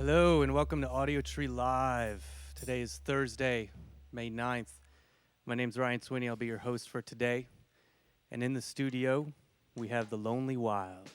Hello and welcome to Audiotree Live. Today is Thursday, May 9th. My name's Ryan Sweeney. I'll be your host for today. And in the studio, we have The Lonely Wild.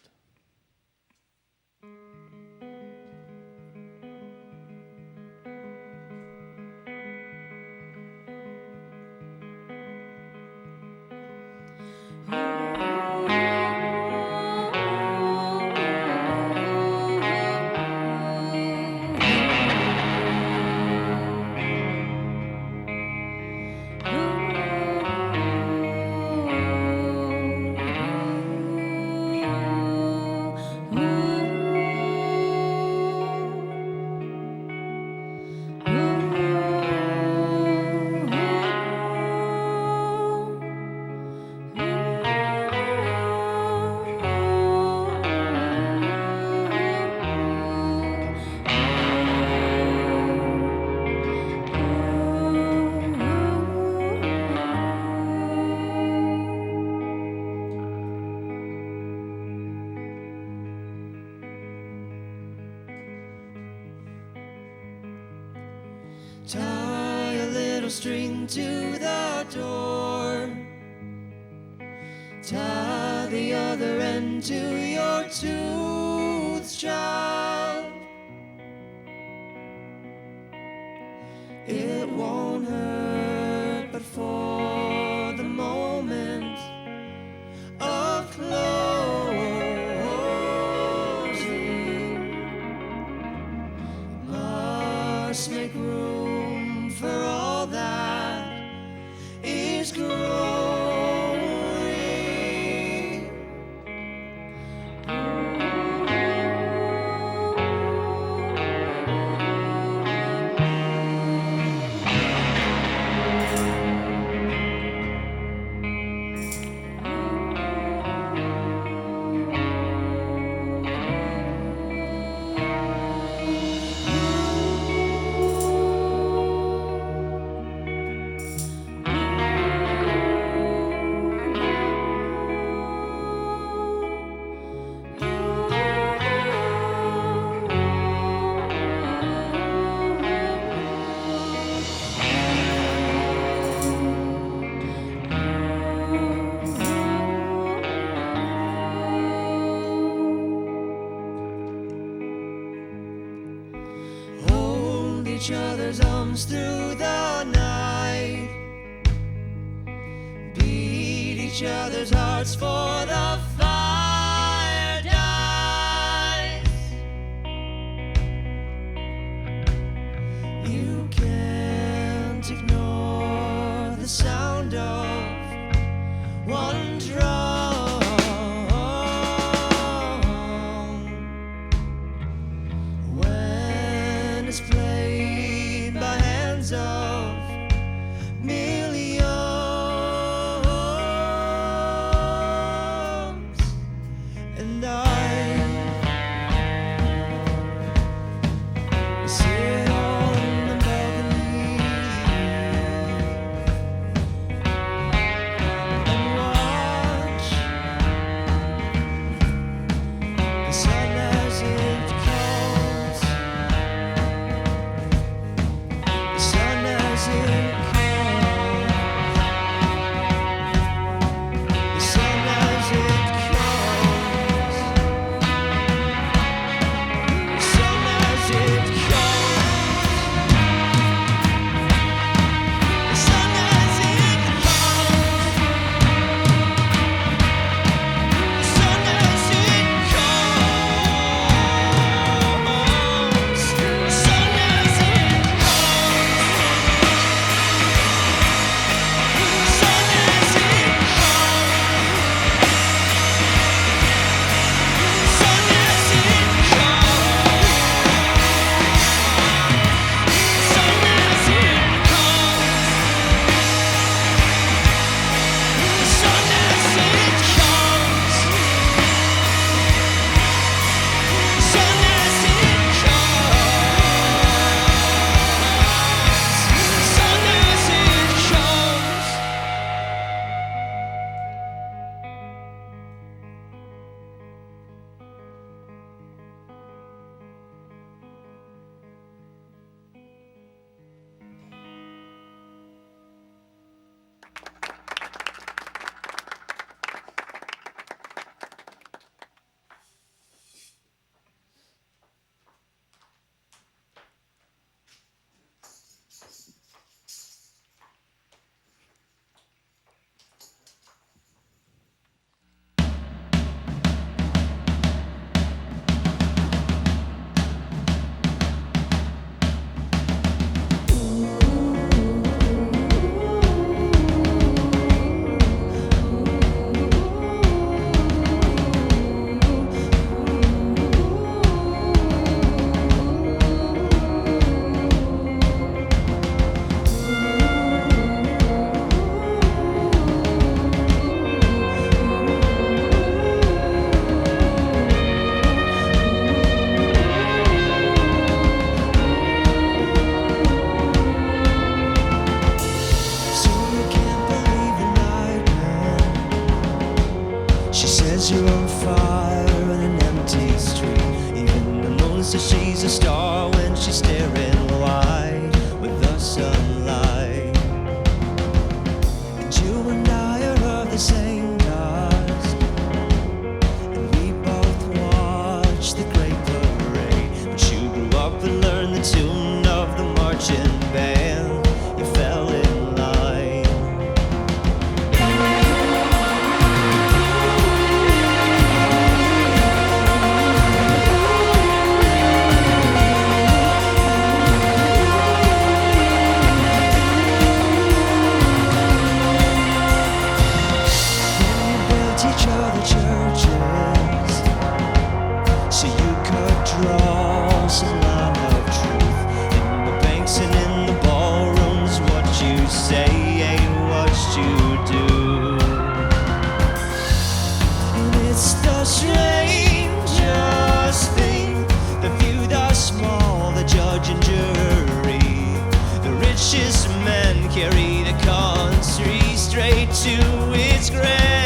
Tie a little string to the door. Tie the other end to your tooth, child. It won't hurt, but for the moment of closing, must make room for all that is growing. Each other's arms through the night, beat each other's hearts for the fire dies. You can't ignore the sound of one drum when it's played by hands of millions, and I sit on the balcony and watch are on fire in an empty street. Even the moon says she's a star when she's staring wide with the sunlight. And you and I are of the same dust, and we both watched the great parade. But you grew up and learned the tune of the marching band. You fell in line. Each other churches, so you could draw some line of truth in the banks and in the ballrooms. What you say ain't what you do, and it's the strangest thing. The few, the small, the judge and jury, the richest men carry the country straight to its grave.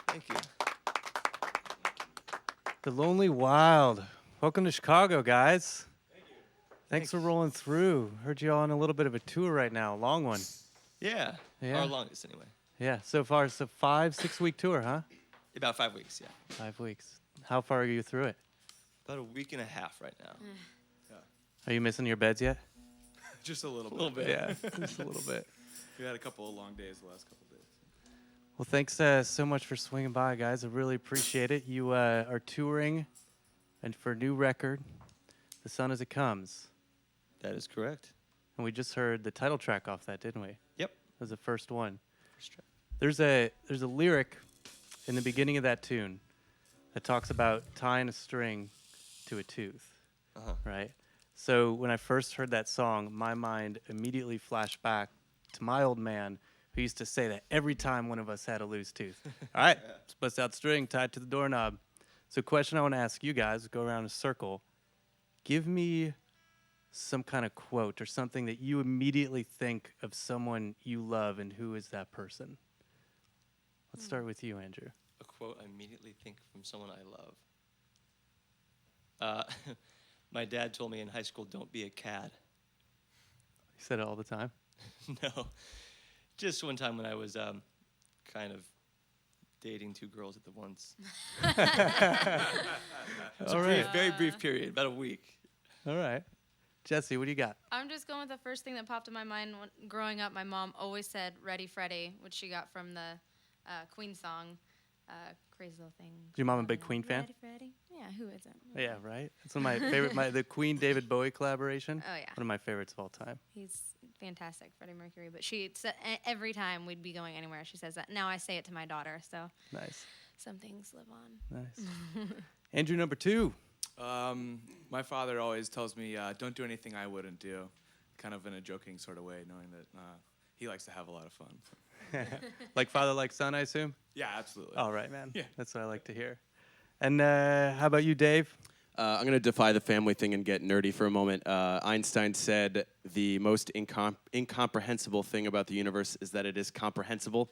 Thank you. The Lonely Wild. Welcome to Chicago, guys. Thanks for rolling through. Heard you all on a little bit of a tour right now, a long one. Yeah. Yeah. Our longest, anyway. Yeah, so far it's a 5-6 week tour, huh? About 5 weeks, yeah. 5 weeks. How far are you through it? About a week and a half right now. Are you missing your beds yet? Just a little bit. A little bit. Yeah, just a little bit. We had a couple of long days the last couple of days. Well, thanks so much for swinging by, guys. I really appreciate it. You are touring, and for a new record, The Sun As It Comes. That is correct. And we just heard the title track off that, didn't we? Yep. That was the first one. First track. There's a lyric in the beginning of that tune that talks about tying a string to a tooth, right? So when I first heard that song, my mind immediately flashed back to my old man who used to say that every time one of us had a loose tooth. All right, let's bust out the string, tie it to the doorknob. So question I want to ask you guys, go around in a circle. Give me some kind of quote or something that you immediately think of someone you love, and who is that person? Let's start with you, Andrew. A quote I immediately think from someone I love. My dad told me in high school, don't be a cad. You said it all the time? No. Just one time when I was kind of dating two girls at the once. It's a brief, very brief period, about a week. All right. Jesse, what do you got? I'm just going with the first thing that popped in my mind. Growing up, my mom always said "Ready, Freddy," which she got from the Queen song, "Crazy Little Thing." Is your mom a big Queen fan? Ready, Freddy? Yeah, who isn't? Yeah, right? It's one of my favorite, the Queen-David Bowie collaboration. Oh, yeah. One of my favorites of all time. He's fantastic, Freddie Mercury. But she said every time we'd be going anywhere, she says that. Now I say it to my daughter, so Nice. some things live on. Nice. Andrew, number 2. My father always tells me, don't do anything I wouldn't do, kind of in a joking sort of way, knowing that he likes to have a lot of fun. Like father, like son, I assume? Yeah, absolutely. All right, man. Yeah. That's what I like to hear. And how about you, Dave? I'm going to defy the family thing and get nerdy for a moment. Einstein said the most incomprehensible thing about the universe is that it is comprehensible.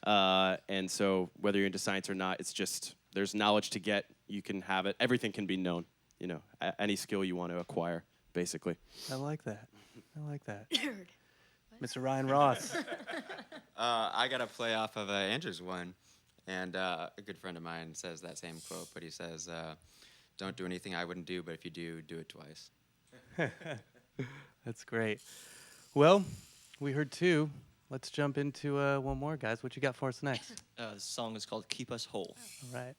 And so whether you're into science or not, it's just there's knowledge to get. You can have it. Everything can be known. You know, any skill you want to acquire, basically. I like that. I like that. Mr. Ryan Ross. I got to play off of Andrew's one. And a good friend of mine says that same quote, but he says, don't do anything I wouldn't do, but if you do, do it twice. That's great. Well, we heard two. Let's jump into one more, guys. What you got for us next? The song is called Keep Us Whole. All right.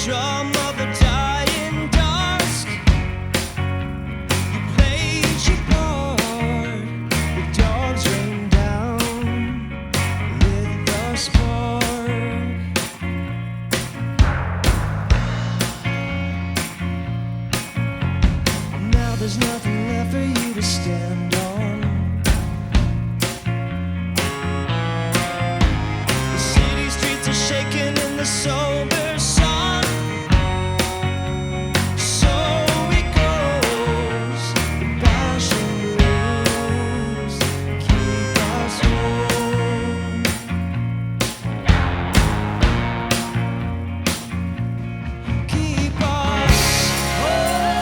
Drum of the dying dusk, you played your part. The dogs rain down with the spark. Now there's nothing left for you to stand on. The city streets are shaking in the sober sun. Keep us whole.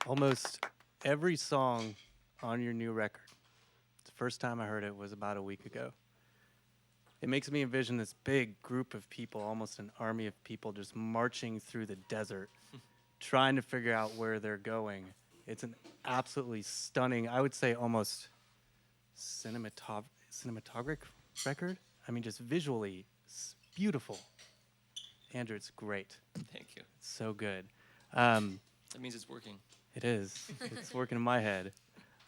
almost every song on your new record. The first time I heard it was about a week ago. It makes me envision this big group of people, almost an army of people, just marching through the desert, trying to figure out where they're going. It's an absolutely stunning, I would say almost cinematographic record. I mean, just visually, it's beautiful. Andrew, it's great. Thank you. It's so good. That means it's working. It is. It's working in my head.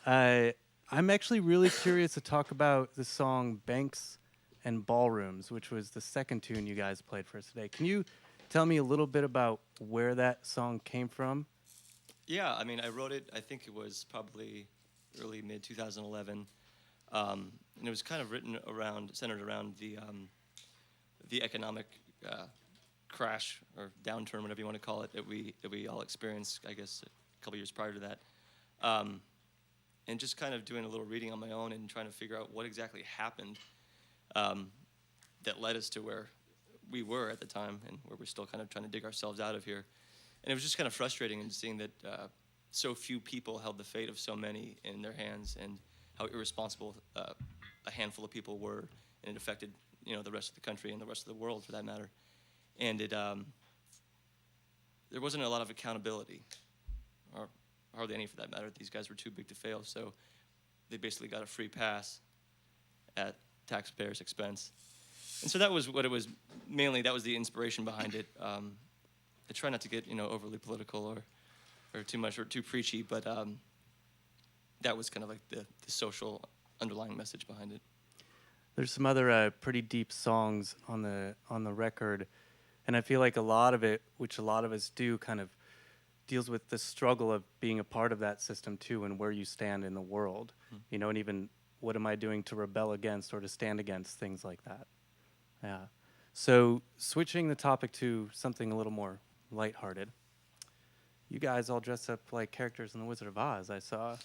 I'm actually really curious to talk about the song Banks and Ballrooms, which was the second tune you guys played for us today. Can you tell me a little bit about where that song came from? Yeah, I mean, I wrote it, I think it was probably early, mid-2011. And it was kind of centered around the economic crash or downturn, whatever you want to call it, that we all experienced, I guess, a couple years prior to that. And just kind of doing a little reading on my own and trying to figure out what exactly happened that led us to where we were at the time and where we're still kind of trying to dig ourselves out of here. And it was just kind of frustrating in seeing that so few people held the fate of so many in their hands and how irresponsible a handful of people were, and it affected the rest of the country and the rest of the world for that matter. And it there wasn't a lot of accountability, or hardly any for that matter. These guys were too big to fail, so they basically got a free pass at taxpayers' expense. And so that was what it was. Mainly, that was the inspiration behind it. I try not to get overly political or too much or too preachy, but that was kind of like the social underlying message behind it. There's some other pretty deep songs on the record, and I feel like a lot of it, which a lot of us do, kind of deals with the struggle of being a part of that system too, and where you stand in the world, and even what am I doing to rebel against or to stand against things like that. Yeah. So switching the topic to something a little more lighthearted. You guys all dress up like characters in The Wizard of Oz, I saw.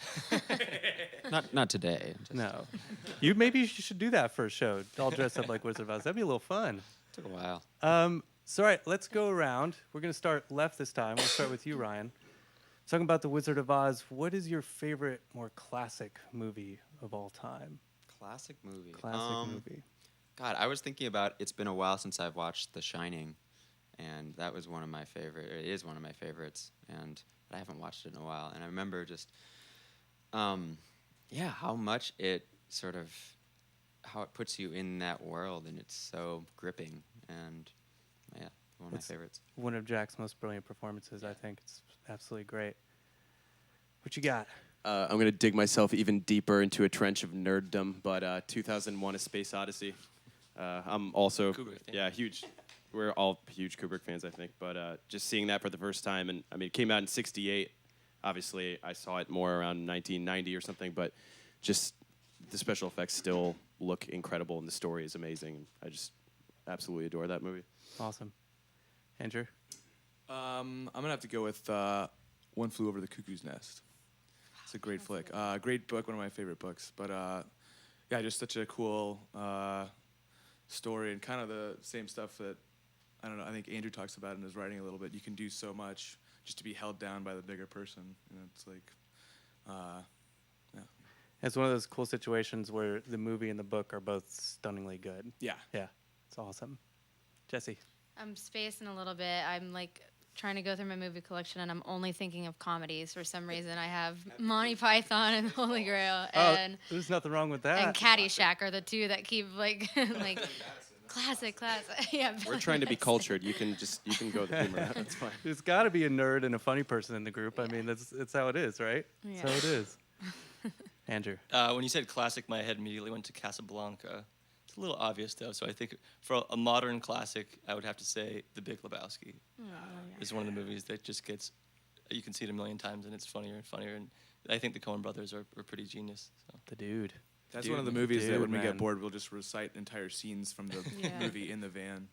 Not today. No. Maybe you should do that for a show. All dress up like Wizard of Oz. That'd be a little fun. Took a while. So all right, let's go around. We're going to start left this time. We'll start with you, Ryan. Talking about The Wizard of Oz, what is your favorite, more classic movie of all time? Classic movie. Classic movie. God, I was thinking about, it's been a while since I've watched The Shining, and that was one of my favorite. It is one of my favorites, and I haven't watched it in a while. And I remember just, how much it how it puts you in that world, and it's so gripping, and one of my favorites. One of Jack's most brilliant performances, I think. It's absolutely great. What you got? I'm going to dig myself even deeper into a trench of nerddom, but 2001: A Space Odyssey. I'm also Kubrick, huge. We're all huge Kubrick fans, I think. But just seeing that for the first time, and I mean, it came out in '68. Obviously, I saw it more around 1990 or something. But just the special effects still look incredible, and the story is amazing. I just absolutely adore that movie. Awesome, Andrew. I'm gonna have to go with One Flew Over the Cuckoo's Nest. It's a great flick. Great book, one of my favorite books. But just such a cool story, and kind of the same stuff that, I don't know, I think Andrew talks about in his writing a little bit. You can do so much just to be held down by the bigger person. It's like, It's one of those cool situations where the movie and the book are both stunningly good. Yeah. Yeah, it's awesome. Jesse. I'm spacing a little bit. I'm trying to go through my movie collection, and I'm only thinking of comedies for some reason. I have Monty Python and Holy Grail, and there's nothing wrong with that. and Caddyshack are the two that keep classic. Yeah. We're trying to be cultured. You can go the humor route. That's fine. There's got to be a nerd and a funny person in the group. I mean, that's how it is, right? Yeah. That's how it is. Andrew. When you said classic, my head immediately went to Casablanca. It's a little obvious, though, so I think for a modern classic, I would have to say The Big Lebowski. It's one of the movies that just gets, you can see it a million times, and it's funnier and funnier, and I think the Coen brothers are pretty genius. So. The dude. That's one of the movies that when we man. get bored, we'll just recite entire scenes from the movie in the van.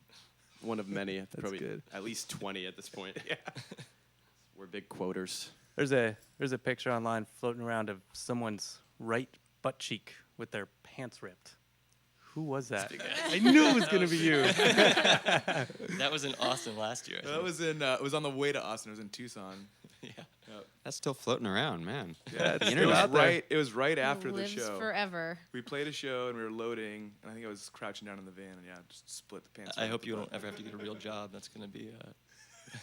One of many. Probably good. At least 20 at this point. Yeah. We're big quoters. There's a picture online floating around of someone's right butt cheek with their pants ripped. Who was that? I knew it was going to be you. That was in Austin last year. That was it was on the way to Austin. It was in Tucson. Yeah. That's still floating around, man. Yeah, The it internet's was out there. right. It was right after the Lives show. forever. We played a show and we were loading, and I think I was crouching down in the van, and just split the pants. I off hope the you butt. don't ever have to get a real job. That's gonna be.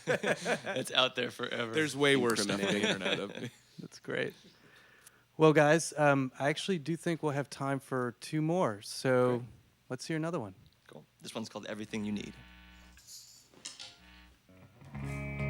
It's out there forever. There's way worse stuff on the Incriminating. internet. That's great. Well, guys, I actually do think we'll have time for 2 more. So let's hear another one. Cool. This one's called Everything You Need. Everything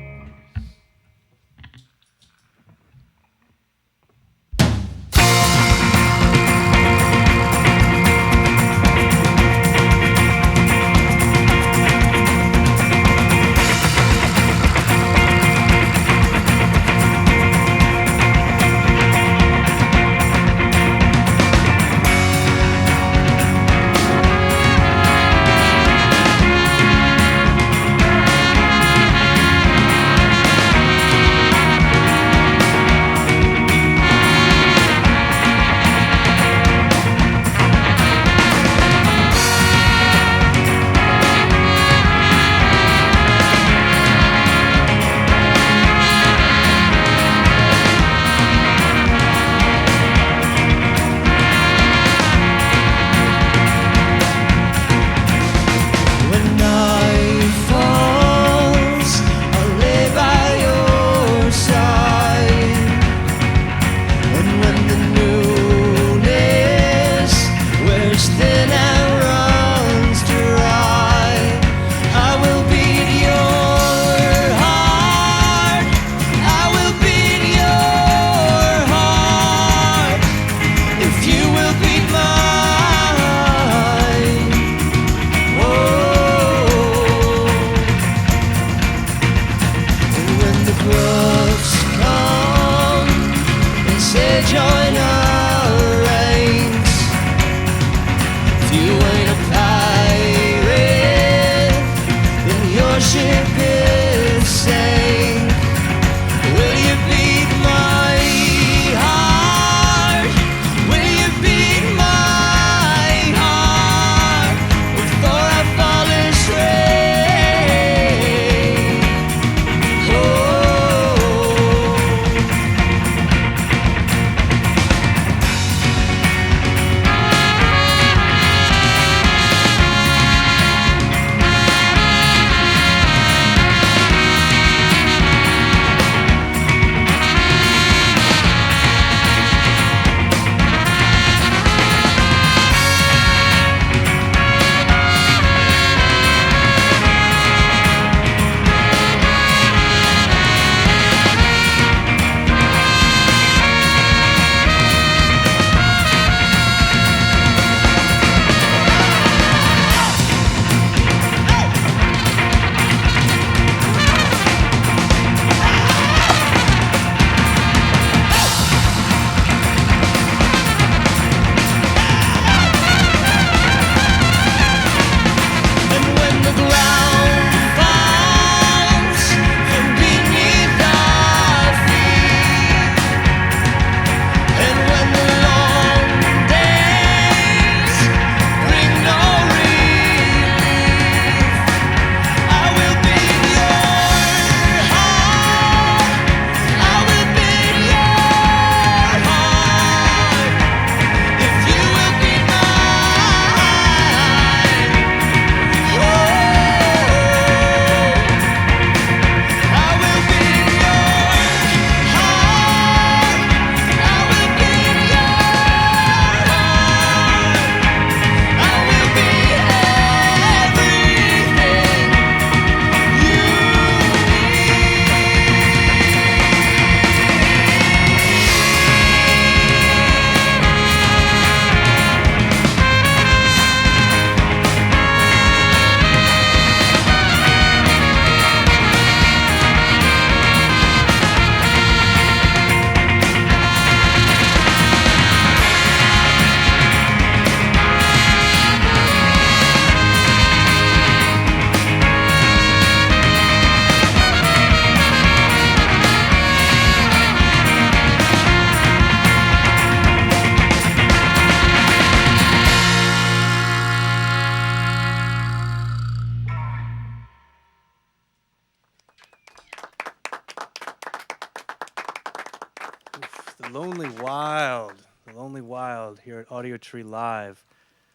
Wild here at Audiotree Live.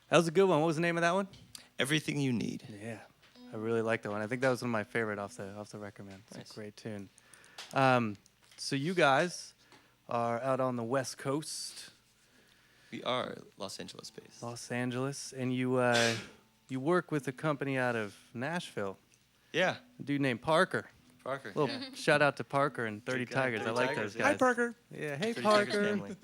That was a good one. What was the name of that one? Everything You Need. Yeah, I really like that one. I think that was one of my favorite off the record, man. It's Nice. a great tune. So you guys are out on the West Coast, We are Los Angeles based. Los Angeles, and you work with a company out of Nashville, Yeah, a dude named Parker. Parker. Little Yeah. shout out to Parker and 30 Good guy. Tigers. I 30 like Tigers, those yeah. guys. Hi, Parker. Yeah, hey 30 Tigers Parker. family.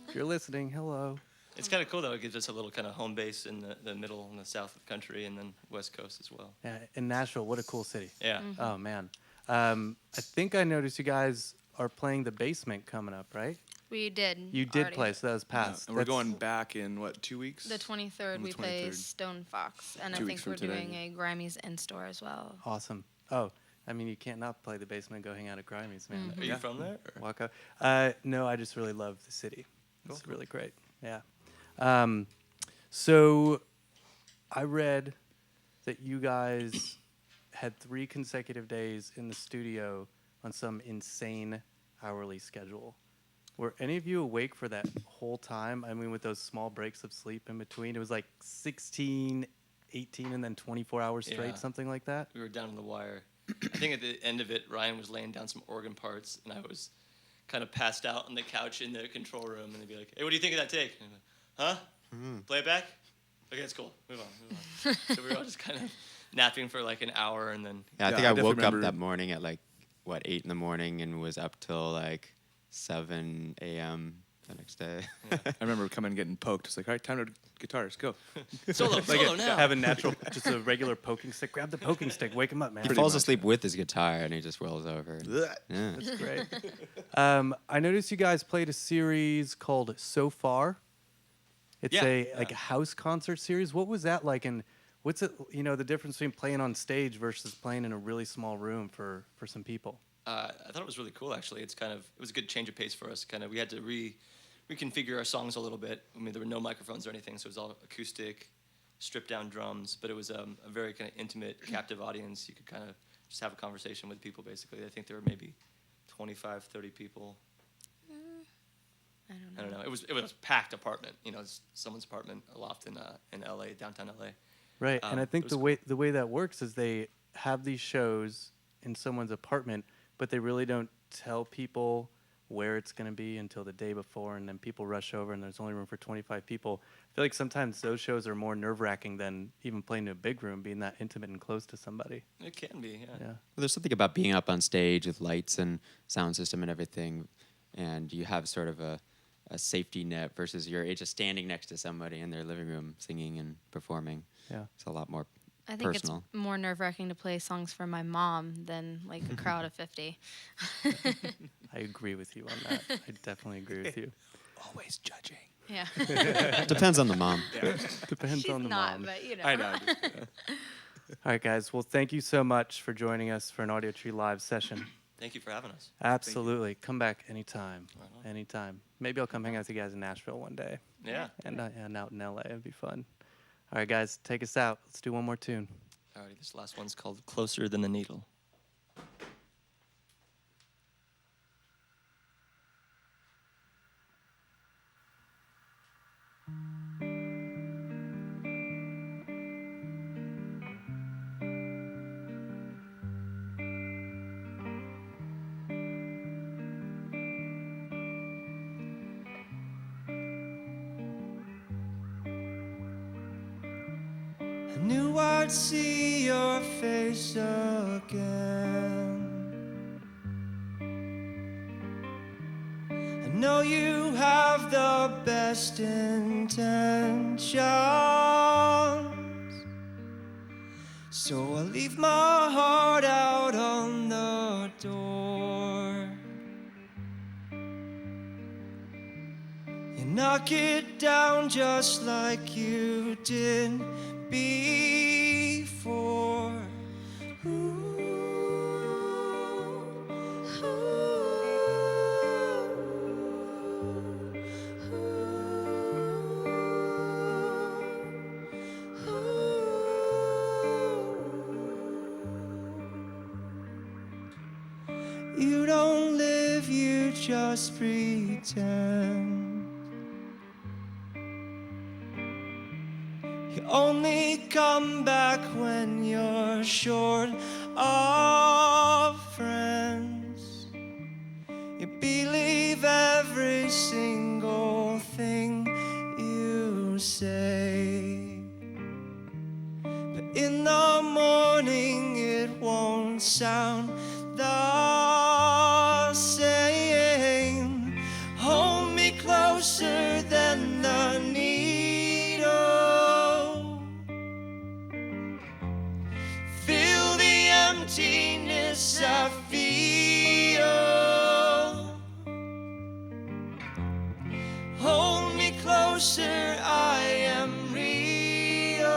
If you're listening, hello. It's kind of cool though. It gives us a little kind of home base in the middle and the south of the country, and then West Coast as well. Yeah, in Nashville, what a cool city. Yeah. Oh man, I think I noticed you guys are playing the Basement coming up, right? We did. You did already. play, so that was Yeah, past. and we're That's- going back in, what, 2 weeks? The 23rd, On the we play 23rd. Stone Fox, and 2 I weeks think from we're today. doing a Grammys in-store as well. Awesome. Oh, I mean, you can't not play the Basement. Go hang out at Grammys, man. Are you from there? or- Walk up. No, I just really love the city. It's really great. Yeah. So I read that you guys had 3 consecutive days in the studio on some insane hourly schedule. Were any of you awake for that whole time? I mean, with those small breaks of sleep in between, it was like 16, 18, and then 24 hours straight, Yeah. something like that. We were down on the wire. I think at the end of it, Ryan was laying down some organ parts, and I was kind of passed out on the couch in the control room, and they'd be like, "Hey, what do you think of that take?" And I'm like, "Huh? Play it back? Okay, that's cool. Move on." So we were all just kind of napping for like an hour, and then Yeah, I Yeah, think I I definitely woke up remember- that morning at like, 8 in the morning and was up till like 7 a.m. the next day. I remember coming and getting poked. It's like, all right, time to guitars, go. solo now. Have a natural, just a regular poking stick. Grab the poking stick. Wake him up, man. He falls asleep with his guitar and he just rolls over. Yeah. That's great. I noticed you guys played a series called So Far. It's Yeah. like a house concert series. What was that like? And what's it? You know, the difference between playing on stage versus playing in a really small room for some people. I thought it was really cool. Actually, it was a good change of pace for us. We had to reconfigure our songs a little bit. I mean, there were no microphones or anything, so it was all acoustic, stripped down drums. But it was a very kind of intimate, captive audience. You could kind of just have a conversation with people. Basically, I think there were maybe 25, 30 people. I don't know. It was a packed apartment. You know, it's someone's apartment, a loft in L.A., downtown L.A. Right. And I it think was the way that works is they have these shows in someone's apartment, but they really don't tell people where it's going to be until the day before, and then people rush over and there's only room for 25 people. I feel like sometimes those shows are more nerve-wracking than even playing in a big room, being that intimate and close to somebody. It can be, yeah. Yeah. Well, there's something about being up on stage with lights and sound system and everything, and you have sort of a safety net versus you're just standing next to somebody in their living room singing and performing. Yeah. It's a lot more I think personal. it's more nerve-wracking to play songs for my mom than like a crowd of 50. I agree with you on that. I definitely agree with you. Always judging. Yeah. Depends on the mom. Depends She's on the not, mom. but you know. I know. All right, guys. Well, thank you so much for joining us for an Audiotree Live session. Thank you for having us. Absolutely. Come back anytime. Right on. Anytime. Maybe I'll come hang out with you guys in Nashville one day. Yeah. And out in LA. It'd be fun. All right, guys. Take us out. Let's do one more tune. Alrighty, this last one's called Closer Than the Needle. I knew I'd see your face again. I know you have the best intentions, so I leave my heart out on the door. You knock it down just like you did before. You don't live, you just pretend. You only come back when you're short of friends. You believe every single thing you say, but in the morning it won't sound the same. Hold me closer than the needle. Feel the emptiness I feel. Hold me closer, I am real.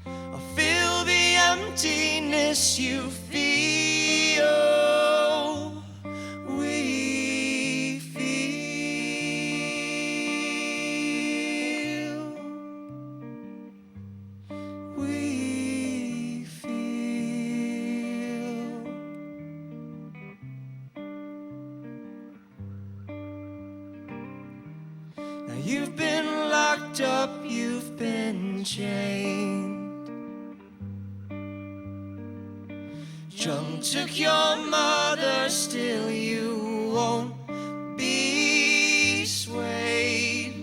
I feel the emptiness you feel. We feel. We feel. Now you've been locked up, you've been chained. Trump took your mother, still you won't be swayed.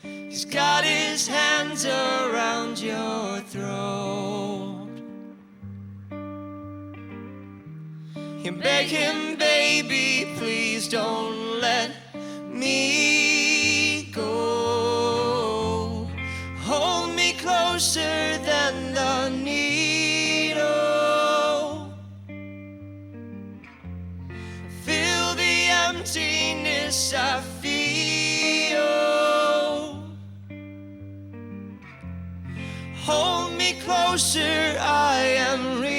He's got his hands around your throat. You beg him, baby, please don't let me go. Hold me closer than the needle. Feel the emptiness I feel. Hold me closer, I am real.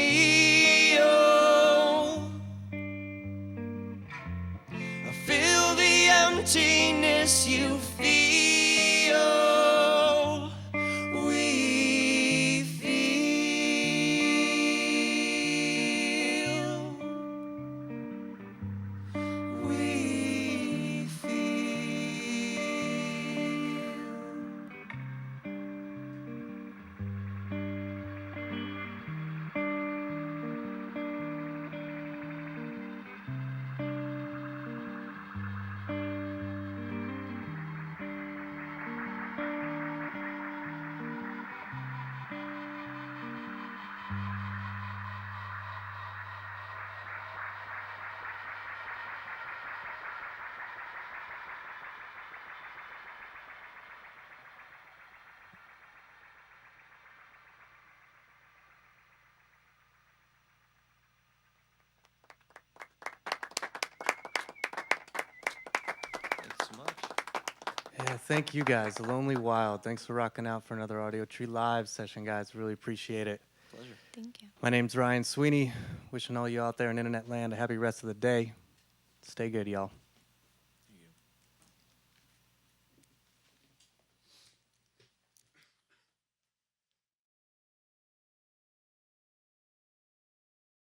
I feel the emptiness you feel. We feel. We feel. Thanks so much. Yeah, thank you guys. The Lonely Wild. Thanks for rocking out for another Audiotree live session, guys. Really appreciate it. Pleasure. Thank you. My name's Ryan Sweeney. Wishing all you out there in internet land a happy rest of the day. Stay good, y'all.